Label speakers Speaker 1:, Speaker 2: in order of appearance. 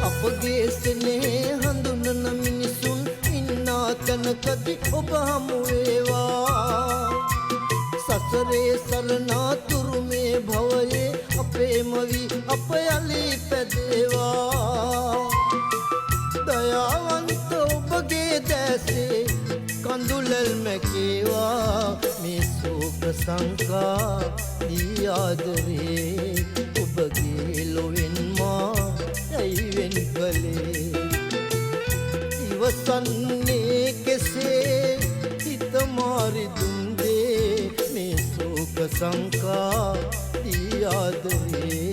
Speaker 1: අපගේ ස්නේහය හඳුනන මිනිසුන් ඉන්නා තැනකදී ඔබ හමු වේවා. සසරේ සරණාතුරු මේ භවයේ අපේම වී අප යලි පැදේවා. දයාවන්ත ඔබගේ දැසේ කඳුලල් මැකේවා. මේ ශෝක සංකා දී ආදරේ ඔබගේ ලොවෙන් මා ඇයි වෙන් කළේ. ඉවසන්නේ කෙසේ හිත මාරි දුන් දේ මේ ශෝක සංකා දී ආදරේ